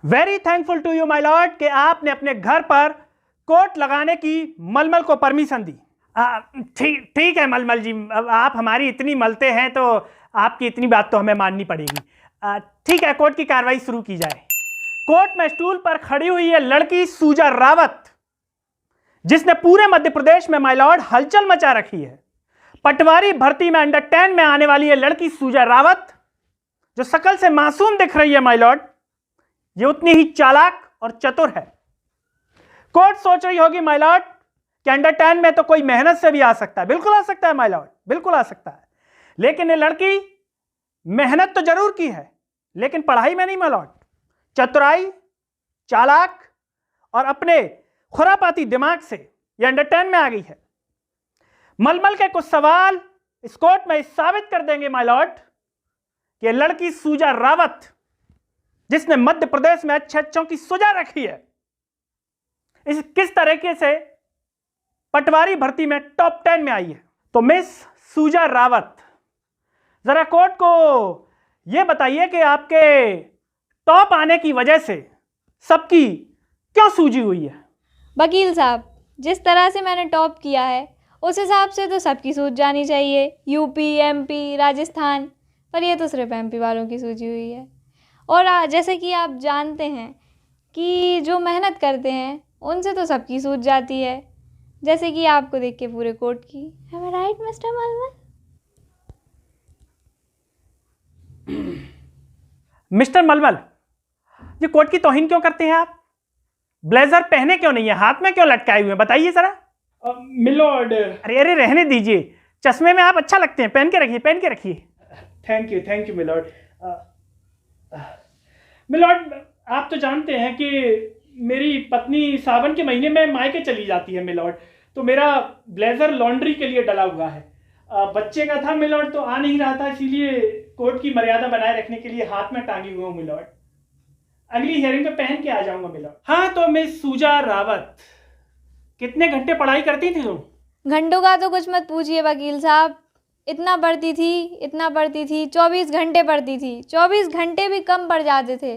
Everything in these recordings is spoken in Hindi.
Very thankful to you my lord कि आपने अपने घर पर कोट लगाने की मलमल को परमिशन दी। ठीक है मलमल जी, अब आप हमारी इतनी मलते हैं तो आपकी इतनी बात तो हमें माननी पड़ेगी। ठीक है, कोर्ट की कार्रवाई शुरू की जाए। कोर्ट में स्टूल पर खड़ी हुई है लड़की सूजा रावत, जिसने पूरे मध्य प्रदेश में माय लॉर्ड हलचल मचा रखी है। पटवारी भर्ती में अंडर 10 में आने वाली है लड़की सूजा रावत, जो शकल से मासूम दिख रही है माय लॉर्ड, ये उतनी ही चालाक और चतुर है। कोर्ट सोच रही होगी माय लॉर्ड कि अंडर 10 में तो कोई मेहनत से भी आ सकता है। बिल्कुल आ सकता है माय लॉर्ड, बिल्कुल आ सकता है, लेकिन ये लड़की मेहनत तो जरूर की है, लेकिन पढ़ाई में नहीं माय लॉर्ड। चतुराई, चालाक और अपने खुरापाती दिमाग से ये अंडर 10 में आ गई है। मलमल के कुछ सवाल इस कोर्ट में साबित कर देंगे माय लॉर्ड कि ये लड़की सूजा रावत, जिसने मध्य प्रदेश में अच्छे अच्छों की सुजा रखी है, इस किस तरीके से पटवारी भर्ती में टॉप 10 में आई है। तो मिस सूजा रावत, जरा कोर्ट को यह बताइए कि आपके टॉप आने की वजह से सबकी क्यों सूजी हुई है। वकील साहब, जिस तरह से मैंने टॉप किया है उस हिसाब से तो सबकी सूझ जानी चाहिए, यूपी, एमपी, राजस्थान, पर ये तो सिर्फ एमपी वालों की सूझी हुई है। और जैसे कि आप जानते हैं कि जो मेहनत करते हैं उनसे तो सबकी सूझ जाती है, जैसे कि आपको देख के पूरे कोर्ट की। Am I right, मिस्टर मलमल? मिस्टर मलमल, ये कोर्ट की तौहीन क्यों करते हैं आप? ब्लेजर पहने क्यों नहीं है, हाथ में क्यों लटकाए हुए हैं, बताइए जरा। मिलॉर्ड। अरे रहने दीजिए, चश्मे में आप अच्छा लगते हैं, पहन के रखिए, पहन के रखिए। Thank you milord. मिलॉर्ड, आप तो जानते हैं कि मेरी पत्नी सावन के महीने में मायके चली जाती है मिलॉर्ड, तो मेरा ब्लेजर लॉन्ड्री के लिए डला हुआ है। बच्चे का था मिलॉर्ड, तो आ नहीं रहा था, इसीलिए कोर्ट की मर्यादा बनाए रखने के लिए हाथ में टांगी हुआ हूँ मिलॉर्ड। अगली हियरिंग पे पहन के आ जाऊंगा मिलॉर्ड। हाँ, तो मिस सूजा रावत, कितने घंटे पढ़ाई करती थी तुम? घंटों का तो कुछ मत पूछिए वकील साहब, इतना पढ़ती थी, 24 घंटे पढ़ती थी। 24 घंटे भी कम पड़ जाते थे,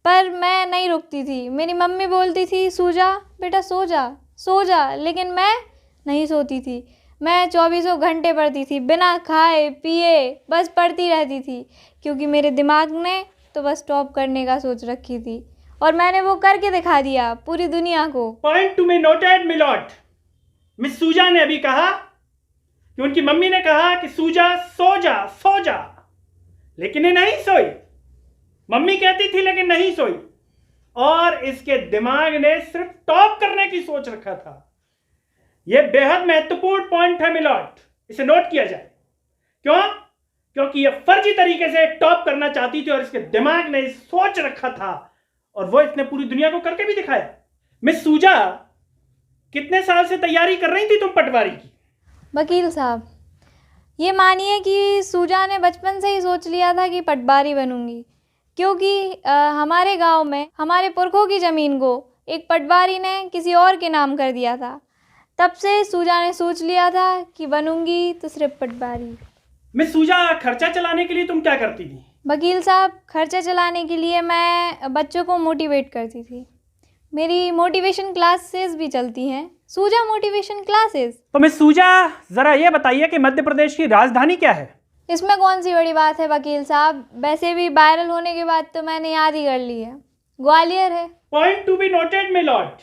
पर मैं नहीं रुकती थी। मेरी मम्मी बोलती थी सूजा बेटा सो जा, लेकिन मैं नहीं सोती थी। मैं 24 घंटे पढ़ती थी, बिना खाए पिए बस पढ़ती रहती थी, क्योंकि मेरे दिमाग ने तो बस टॉप करने का सोच रखी थी, और मैंने वो करके दिखा दिया पूरी दुनिया को। Point to be noted my lord. Miss Souza ने अभी कहा कि उनकी मम्मी ने कहा कि सूजा सो जा, लेकिन ये नहीं सोई। मम्मी कहती थी लेकिन नहीं सोई, और इसके दिमाग ने सिर्फ टॉप करने की सोच रखा था। यह बेहद महत्वपूर्ण पॉइंट है मिलॉर्ड, इसे नोट किया जाए। क्यों? क्योंकि यह फर्जी तरीके से टॉप करना चाहती थी और इसके दिमाग ने सोच रखा था, और वो इसने पूरी दुनिया को करके भी दिखाया। मिस सूजा, कितने साल से तैयारी कर रही थी तुम पटवारी की? वकील साहब, ये मानिए कि सूजा ने बचपन से ही सोच लिया था कि पटवारी बनूंगी, क्योंकि हमारे गांव में हमारे पुरखों की ज़मीन को एक पटवारी ने किसी और के नाम कर दिया था। तब से सूजा ने सोच लिया था कि बनूंगी तो सिर्फ पटवारी। मिस सूजा, खर्चा चलाने के लिए तुम क्या करती थी? वकील साहब, खर्चा चलाने के लिए मैं बच्चों को मोटिवेट करती थी। मेरी मोटिवेशन क्लासेस भी चलती हैं, सूजा मोटिवेशन क्लासेस। तो मिस सूजा, जरा ये बताइए कि मध्य प्रदेश की राजधानी क्या है? इसमें कौन सी बड़ी बात है वकील साहब, वैसे भी वायरल होने के बाद तो मैंने याद ही कर ली है, ग्वालियर है। Point to be noted milord.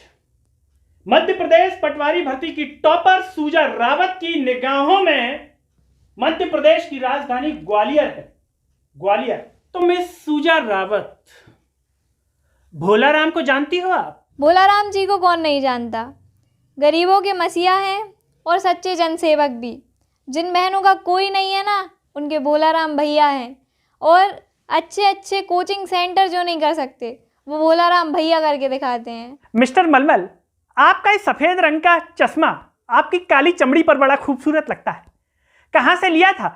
Madhya Pradesh पटवारी भर्ती की टॉपर सूजा रावत की निगाहों में मध्य प्रदेश की राजधानी ग्वालियर है, ग्वालियर। तो मिस सूजा रावत, भोलाराम को जानती हो आप? भोलाराम जी को कौन नहीं जानता, गरीबों के मसीहा हैं और सच्चे जनसेवक भी। जिन बहनों का कोई नहीं है ना, उनके भोलाराम भैया हैं, और अच्छे अच्छे कोचिंग सेंटर जो नहीं कर सकते वो भोलाराम भैया करके दिखाते हैं। मिस्टर मलमल, आपका इस सफ़ेद रंग का चश्मा आपकी काली चमड़ी पर बड़ा खूबसूरत लगता है। कहाँ से लिया था,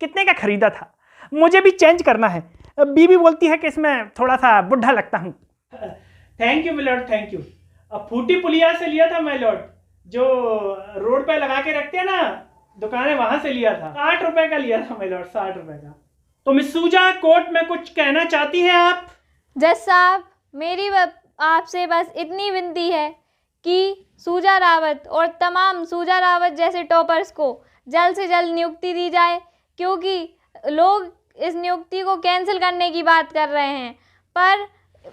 कितने का खरीदा था? मुझे भी चेंज करना है, बीबी बोलती है कि इसमें थोड़ा सा बुढ़ा लगता हूँ। Thank you my lord, thank you. अब फूटी पुलिया से लिया था मिलॉर्ड, जो रोड पे लगा के रखते हैं ना दुकानें, वहां से लिया था। 60 रुपए का लिया था मिलॉर्ड, 60 रुपए का। तो मिस सूजा, कोर्ट में कुछ कहना चाहती हैं आप? जज साहब, मेरी आपसे बस इतनी विनती है कि सूजा रावत और तमाम सूजा रावत जैसे टॉपर्स को जल्द से जल्द नियुक्ति दी जाए, क्योंकि लोग इस नियुक्ति को कैंसिल करने की बात कर रहे हैं, पर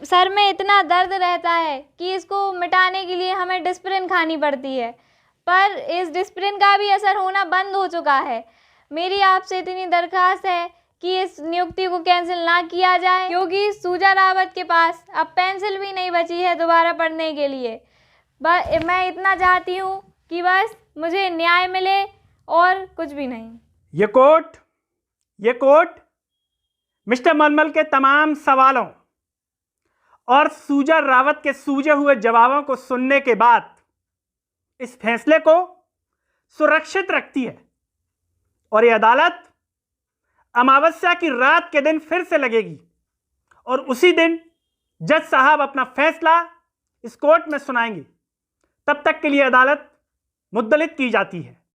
सर में इतना दर्द रहता है कि इसको मिटाने के लिए हमें डिस्प्रिन खानी पड़ती है, पर इस डिस्प्रिन का भी असर होना बंद हो चुका है। मेरी आपसे इतनी दरख्वास्त है कि इस नियुक्ति को कैंसिल ना किया जाए, क्योंकि सूजा रावत के पास अब पेंसिल भी नहीं बची है दोबारा पढ़ने के लिए। बस मैं इतना चाहती हूँ कि बस मुझे न्याय मिले और कुछ भी नहीं। ये कोर्ट मिस्टर मलमल के तमाम सवालों और सूजा रावत के सूझे हुए जवाबों को सुनने के बाद इस फैसले को सुरक्षित रखती है और ये अदालत अमावस्या की रात के दिन फिर से लगेगी और उसी दिन जज साहब अपना फैसला इस कोर्ट में सुनाएंगे। तब तक के लिए अदालत मुद्दलित की जाती है।